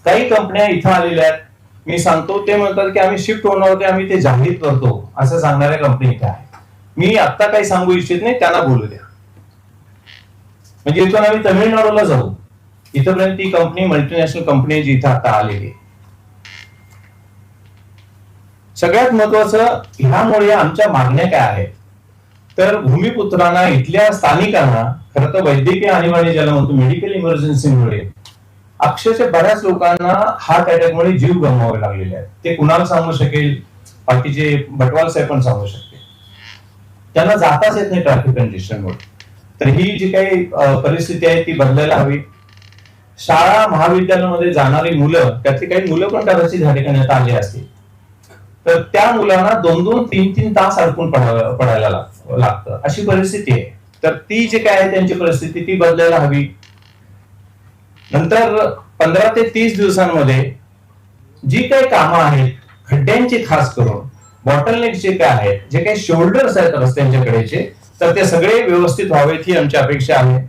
काही कंपन्या इथं आलेल्या आहेत, मी सांगतो ते म्हणतात की आम्ही शिफ्ट होणार होते, आम्ही ते जाहीर करतो असं सांगणाऱ्या कंपनी इथे आहे. मी आता काही सांगू इच्छित नाही, त्यांना बोलू द्या. म्हणजे इथून आम्ही तमिळनाडूला जाऊ, इथपर्यंत ती कंपनी मल्टीनॅशनल कंपनी जी इथं आता आलेली. सगळ्यात महत्वाचं, ह्यामुळे आमच्या मागण्या काय आहेत तर भूमिपुत्रांना, इथल्या स्थानिकांना खरं तर वैद्यकीय आणीबाणी ज्याला म्हणतो मेडिकल इमर्जन्सीमुळे अक्षरशः बऱ्याच लोकांना हार्ट अटॅकमुळे जीव गमवावे लागलेले आहेत. ते कुणाला सांगू शकेल, बाकीचे भटवाल साहेब पण सांगू शकते. त्यांना जाताच येत नाही ट्रॅफिक कंडिशनमुळे. तर ही जी काही परिस्थिती आहे ती बदलायला हवी. शाळा महाविद्यालयामध्ये जाणारी मुलं, त्यातली काही मुलं पण कदाचित या ठिकाणी आता आली असतील, तर त्या मुलांना 2-2, 3-3 तास अडकून पडायला लागतं, अशी परिस्थिती आहे. तर ती जी काय आहे त्यांची परिस्थिती ती बदलायला हवी. नंतर 15 ते 30 दिवसांमध्ये जी काही कामं आहेत खड्ड्यांची, खास करून बॉटलनेक जे काय आहेत, जे काही शोल्डर्स आहेत रस्त्यांच्या कडेचे, तर ते सगळे व्यवस्थित व्हावेत ही आमची अपेक्षा आहे.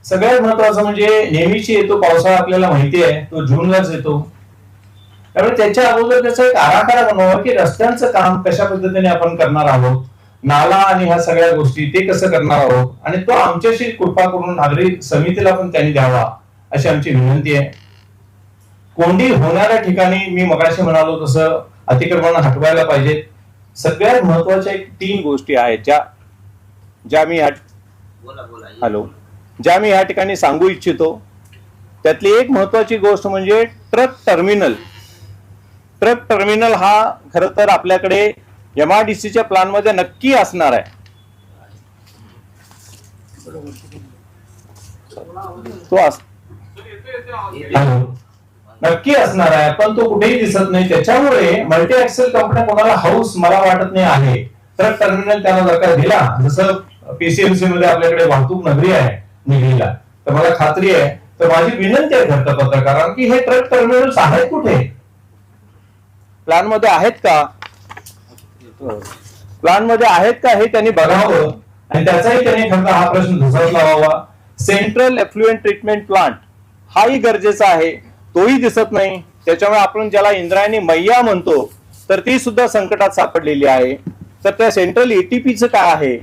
सगळ्यात महत्वाचं म्हणजे नेहमीची येतो पावसाळा, आपल्याला माहिती आहे तो जूनलाच येतो. त्यामुळे त्याच्या अगोदर त्याचा एक आराखडा बनवावा की रस्त्यांचं काम कशा पद्धतीने आपण करणार आहोत, नाला आणि ह्या सगळ्या गोष्टी ते कसं करणार आहोत, आणि तो आमच्याशी कृपा करून नागरिक समितीला पण त्यांनी द्यावा अशी आमची विनंती आहे. कोंडी होणाऱ्या ठिकाणी मी मगाशी म्हणालो तसं अतिक्रमण हटवायला पाहिजेत. सगळ्यात महत्वाच्या एक 3 गोष्टी आहेत ज्या मी ज्या मी या ठिकाणी सांगू इच्छितो. त्यातली एक महत्वाची गोष्ट म्हणजे ट्रक टर्मिनल. ट्रक टर्मिनल हा खरं तर आपल्याकडे MRDCच्या प्लॅन मध्ये नक्की असणार आहे. नक्की असणार आहे, पण तो कुठेही दिसत नाही. त्याच्यामुळे मल्टी ऍक्सेल कंपन्या कोणाला हाऊस मला वाटत नाही आहे. ट्रक टर्मिनल त्यांना जर का दिला, जसं PCMC मध्ये आपल्याकडे वाहतूक नगरी आहे निघाला, तर मला खात्री आहे, तर माझी विनंती आहे खरं पत्रकारांना की हे ट्रक टर्मिनल्स आहेत कुठे, प्लॅन मध्ये आहेत का, प्लॅन मध्ये आहेत का हे त्यांनी बघावं. आणि त्याचाही त्यांनी खरं हा प्रश्न धुसत लावावा. सेंट्रल एफ्लुएंट ट्रीटमेंट प्लांट हाही गरजेचा आहे, तोही दिसत नाही. त्याच्यामुळे आपण ज्याला इंद्रायणी मैया म्हणतो, तर ती सुद्धा संकटात सापडलेली आहे. तर त्या सेंट्रल ATPचं काय आहे,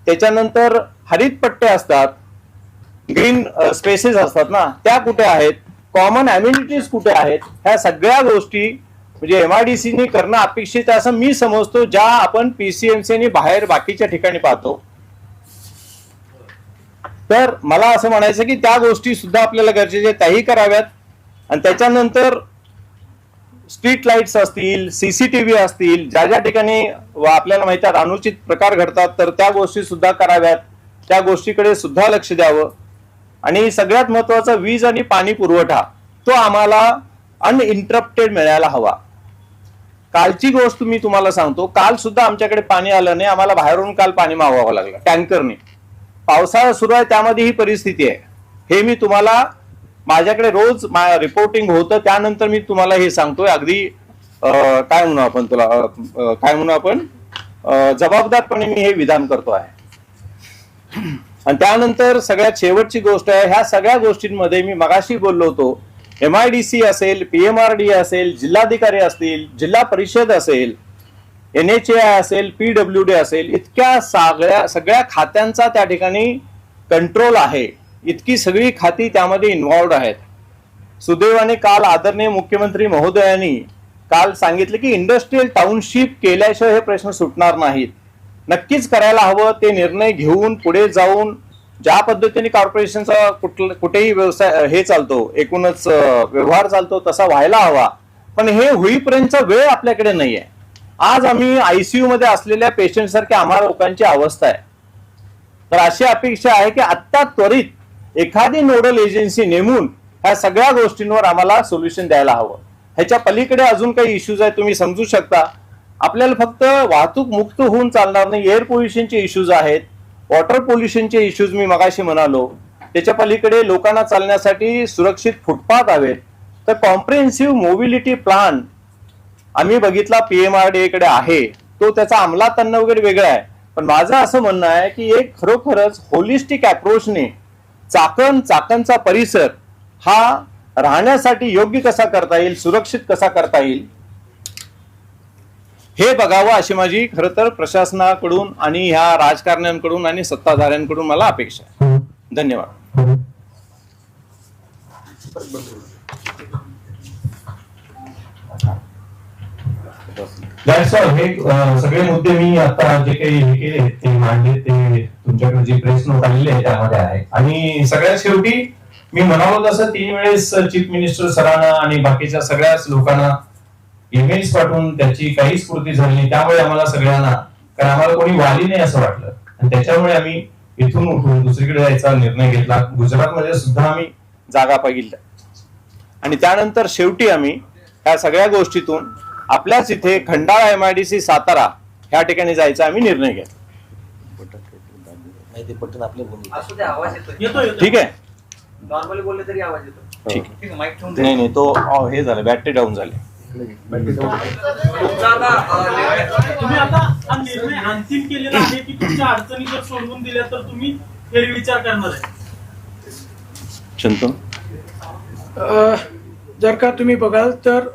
त्याच्यानंतर हरित पट्टे असतात, ग्रीन स्पेसेस असतात ना, त्या कुठे आहेत, कॉमन अम्युनिटीज कुठे आहेत, ह्या सगळ्या गोष्टी म्हणजे MRDCने करणं अपेक्षित आहे असं मी समजतो, ज्या आपण PCMCने बाहेर बाकीच्या ठिकाणी पाहतो. तर मला असं म्हणायचं की त्या गोष्टी सुद्धा आपल्याला गरजेच्या त्याही कराव्यात. आणि त्याच्यानंतर स्ट्रीट लाईट्स असतील, CCTV असतील, ज्या ज्या ठिकाणी आपल्याला माहिती आहे अनुचित प्रकार घडतात, तर त्या गोष्टी सुद्धा कराव्यात. त्या गोष्टीकडे सुद्धा लक्ष द्यावं. आणि सगळ्यात महत्वाचा वीज आणि पाणी पुरवठा तो आम्हाला अनइंटरप्टेड मिळायला हवा. कालची गोष्ट मी तुम्हाला सांगतो, काल सुद्धा आमच्याकडे पाणी आलं नाही, आम्हाला बाहेरून काल पाणी मागवावं लागलं टँकरने. पावसाळा सुरू आहे त्यामध्ये ही परिस्थिती आहे. हे मी तुम्हाला माझ्याकडे रोज रिपोर्टिंग होतं, त्यानंतर मी तुम्हाला हे सांगतोय. अगदी काय म्हणू आपण तुला काय म्हणू आपण जबाबदारपणे मी हे विधान करतो आहे. आणि त्यानंतर सगळ्यात शेवटची गोष्ट आहे, ह्या सगळ्या गोष्टींमध्ये मी मगाशी बोललो होतो, MIDC असेल, PMRD असेल, जिल्हाधिकारी असतील, जिल्हा परिषद असेल, NHAI असेल, PWD असेल, इतक्या सगळ्या खात्यांचा त्या ठिकाणी कंट्रोल आहे. इतकी सगळी खाती त्यामध्ये इन्व्हॉल्ड आहेत. सुदैवाने काल आदरणीय मुख्यमंत्री महोदयांनी काल सांगितले की इंडस्ट्रियल टाउनशिप केल्याशिवाय हे प्रश्न सुटणार नाहीत. नक्कीच करायला हवं. ते निर्णय घेऊन पुढे जाऊन ज्या पद्धतीने कॉर्पोरेशनचा कुठेही व्यवसाय हे चालतो, एकूणच व्यवहार चालतो, तसा व्हायला हवा. पण हे होईपर्यंतचा वेळ आपल्याकडे नाहीये. आज आम्ही ICU मध्ये असलेल्या पेशंट सारखी आम्हा लोकांची अवस्था आहे. तर अशी अपेक्षा आहे की आत्ता त्वरित एखादी नोडल एजन्सी नेमून ह्या सगळ्या गोष्टींवर आम्हाला सोल्युशन द्यायला हवं. ह्याच्या पलीकडे अजून काही इश्यूज आहेत, तुम्ही समजू शकता. आपल्याला फक्त वाहतूक मुक्त होऊन चालणार नाही, एअर पोल्युशनचे इश्यूज आहेत, वॉटर पोल्युशनचे इश्यूज मी मगाशी म्हणालो. त्याच्या पलीकडे लोकांना चालण्यासाठी सुरक्षित फुटपाथ हवेत. तर कॉम्प्रिहेन्सिव्ह मोबिलिटी प्लॅन आम्ही बघितला PMRDA कडे आहे, तो त्याचा अंमलात आणणं वगैरे वेगळं आहे. पण माझं असं म्हणणं आहे की एक खरोखरच होलिस्टिक अप्रोचने चाकणचा परिसर हा राहण्यासाठी योग्य कसा करता येईल, सुरक्षित कसा करता येईल हे बघावं अशी माझी खरं तर प्रशासनाकडून आणि ह्या राजकारण्यांकडून आणि सत्ताधाऱ्यांकडून मला अपेक्षा आहे. धन्यवाद. हे सगळे मुद्दे मी आता जे काही हे केले ते मांडले, ते तुमच्याकडे जी प्रेस नोट आलेली आहे त्यामध्ये आहे. आणि सगळ्यात शेवटी मी म्हणालो तसं 3 वेळेस चीफ मिनिस्टर सरांना आणि बाकीच्या सगळ्याच लोकांना ईमेल्स पाठवून त्याची काहीच पूर्ती झाली नाही. त्यामुळे आम्हाला सगळ्यांना, कारण आम्हाला कोणी वाली नाही असं वाटलं आणि त्याच्यामुळे आम्ही इथून उठून दुसरीकडे जायचा निर्णय घेतला. गुजरातमध्ये सुद्धा आम्ही जागा बघितल्या आणि त्यानंतर शेवटी आम्ही ह्या सगळ्या गोष्टीतून आपल्याच इथे खंडाळा MIDC सातारा ह्या ठिकाणी जायचा आम्ही निर्णय घेतला. ठीक आहे, नॉर्मली बोलले तरी आवाज येतो. ठीक आहे. नाही तो हे झालं, बॅटरी डाऊन झाली. तुम्ही आता हा निर्णय अंतिम केलेला आहे की तुमच्या अडचणी जर सोडवून दिल्या तर तुम्ही फेरविचार करणार आहे? शंतनू, जर का तुम्ही बघाल तर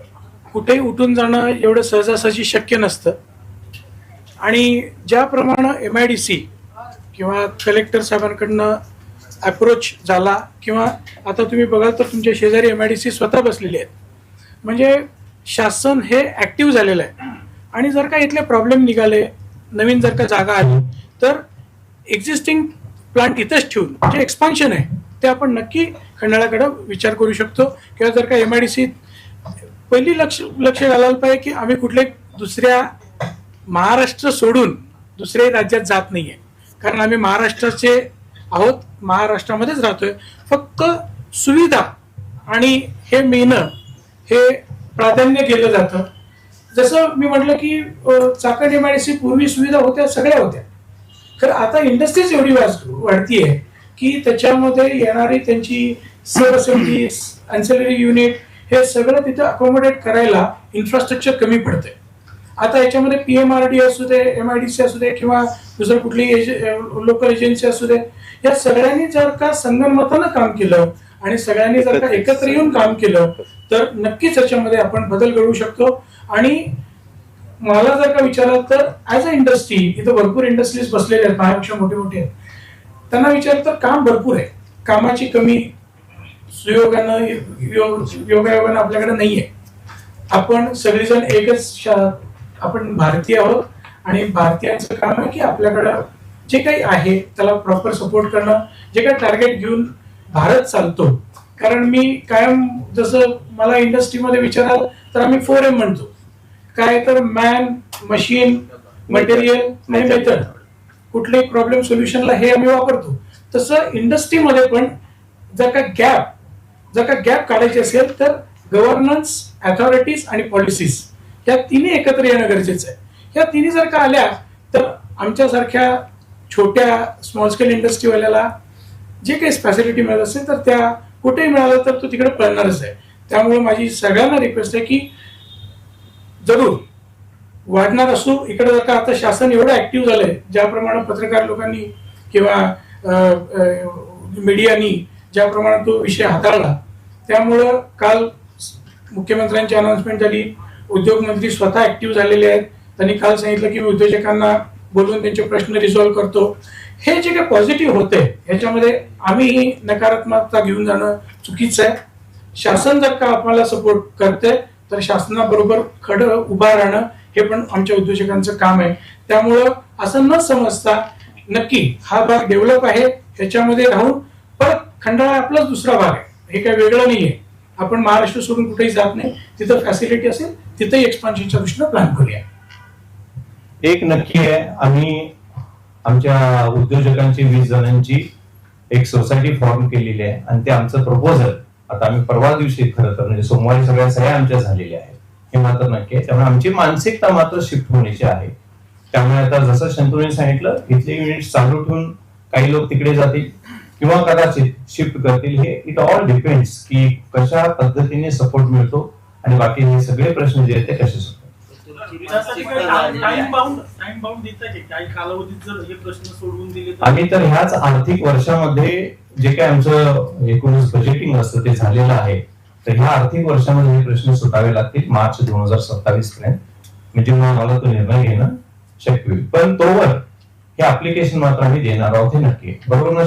कुठेही उठून जाणं एवढं सहजासहजी शक्य नसतं आणि ज्याप्रमाणे MIDC किंवा कलेक्टर साहेबांकडनं अप्रोच झाला किंवा आता तुम्ही बघाल तर तुमच्या शेजारी MIDC स्वतः बसलेले आहेत, म्हणजे शासन हे ॲक्टिव्ह झालेलं आहे. आणि जर का इथले प्रॉब्लेम निघाले, नवीन जर का जागा आली तर एक्झिस्टिंग प्लांट इथंच ठेवून जे एक्सपान्शन आहे ते आपण नक्की खंडाळाकडे विचार करू शकतो. किंवा जर का MIDC पहिली लक्ष घालायला पाहिजे की आम्ही कुठले दुसऱ्या महाराष्ट्र सोडून दुसऱ्याही राज्यात जात नाही आहे, कारण आम्ही महाराष्ट्राचे आहोत, महाराष्ट्रामध्येच राहतोय. फक्त सुविधा आणि हे मिळणं हे प्राधान्य केलं जातं. जसं मी म्हटलं की चाकण MIDC पूर्वी सुविधा होत्या, सगळ्या होत्या, खरं आता इंडस्ट्रीज एवढी वाढती आहे की त्याच्यामध्ये येणारी त्यांची सब असेंब्लीज, अँसिलरी युनिट हे सगळं तिथं अकोमोडेट करायला इन्फ्रास्ट्रक्चर कमी पडतंय. आता याच्यामध्ये PMRD असू दे, MIDC असू दे किंवा दुसरं कुठली लोकल एजन्सी असू दे, या सगळ्यांनी जर का संगनमतानं काम केलं आणि सगळ्यांनी जर का एकत्र येऊन काम केलं तर नक्कीच याच्यामध्ये आपण बदल घडवू शकतो. आणि मला जर का विचारलं तर ऍज अ इंडस्ट्री, इथं भरपूर इंडस्ट्रीज बसलेल्या आहेत, माझ्यापेक्षा मोठे मोठे आहेत, त्यांना विचारलं तर काम भरपूर आहे, कामाची कमी सुयोगानं योगायोगानं आपल्याकडे नाही आहे. आपण सगळेजण एकच, आपण भारतीय आहोत आणि भारतीयांचं काम आहे की आपल्याकडं जे काही आहे त्याला प्रॉपर सपोर्ट करणं, जे काही टार्गेट घेऊन भारत चालतो. कारण मी कायम जसं मला इंडस्ट्रीमध्ये विचाराल तर आम्ही 4M म्हणतो, काय तर मॅन, मशीन, मटेरियल आणि मेथड. कुठल्याही प्रॉब्लेम सोल्युशनला हे आम्ही वापरतो. तसं इंडस्ट्रीमध्ये पण जर का गॅप काढायचे असेल तर गव्हर्नन्स, अथॉरिटीज आणि पॉलिसीज या तिन्ही एकत्र येणं गरजेचं आहे. या तिन्ही जर का आल्या तर आमच्यासारख्या छोट्या स्मॉल स्केल इंडस्ट्रीवाल्याला जे काही फॅसिलिटी मिळत असेल तर त्या कुठेही मिळालं तर तो तिकडे पळणारच आहे. त्यामुळे माझी सगळ्यांना रिक्वेस्ट आहे की जरूर वाढणार असू. इकडे जर का आता शासन एवढं ऍक्टिव्ह झालंय, ज्याप्रमाणे पत्रकार लोकांनी किंवा मीडियानी ज्याप्रमाणे तो विषय हाताळला, त्यामुळं काल मुख्यमंत्र्यांची अनाउन्समेंट झाली, उद्योग मंत्री स्वतः ऍक्टिव्ह झालेले आहेत. त्यांनी काल सांगितलं की मी उद्योजकांना बोलून त्यांचे प्रश्न रिझॉल्व्ह करतो. हे जे काही पॉझिटिव्ह होते ह्याच्यामध्ये आम्ही नकारात्मकता घेऊन जाणं चुकीचं आहे. शासन जर का आपल्याला सपोर्ट करते तर शासनाबरोबर खडं उभा राहणं हे पण आमच्या उद्योजकांचं काम आहे. त्यामुळं असं न समजता नक्की हा भाग डेव्हलप आहे, ह्याच्यामध्ये राहून परत खंडाळा आपलाच दुसरा भाग आहे, हे काही वेगळं नाही आहे. आपण महाराष्ट्र सोडून कुठेही जात नाही, जिथं फॅसिलिटी असेल तिथेही एक्सपान्शनच्या दृष्टीनं प्लॅन करूया. एक नक्की आहे, आम्ही आमच्या उद्योजकांची 20 जणांची एक सोसायटी फॉर्म केलेली आहे आणि ते आमचं प्रपोजल आता आम्ही परवा दिवशी खरं तर म्हणजे सोमवारी सगळ्या सह्या आमच्या झालेल्या आहेत, हे मात्र नक्की आहे. त्यामुळे आमची मानसिकता मात्र शिफ्ट होण्याची आहे. त्यामुळे आता जसं शंतूने सांगितलं, इथले युनिट चालू ठेवून काही लोक तिकडे जातील किंवा कदाचित शिफ्ट करतील. हे इट ऑल डिपेंड्स की कशा पद्धतीने सपोर्ट मिळतो आणि बाकी हे सगळे प्रश्न जे आहेत ते कसे सुटतात. आम्ही तर ह्याच आर्थिक वर्षामध्ये जे काही आमचं एकूणच बजेटिंग असतं ते झालेलं आहे. तर ह्या आर्थिक वर्षामध्ये हे प्रश्न सुटावे लागतील मार्च 2027 पर्यंत, म्हणजे मग आम्हाला तो निर्णय घेणं शक्य होईल. पण तोवर हे ऍप्लिकेशन मात्र आम्ही देणार आहोत हे नक्की, बरोबर ना?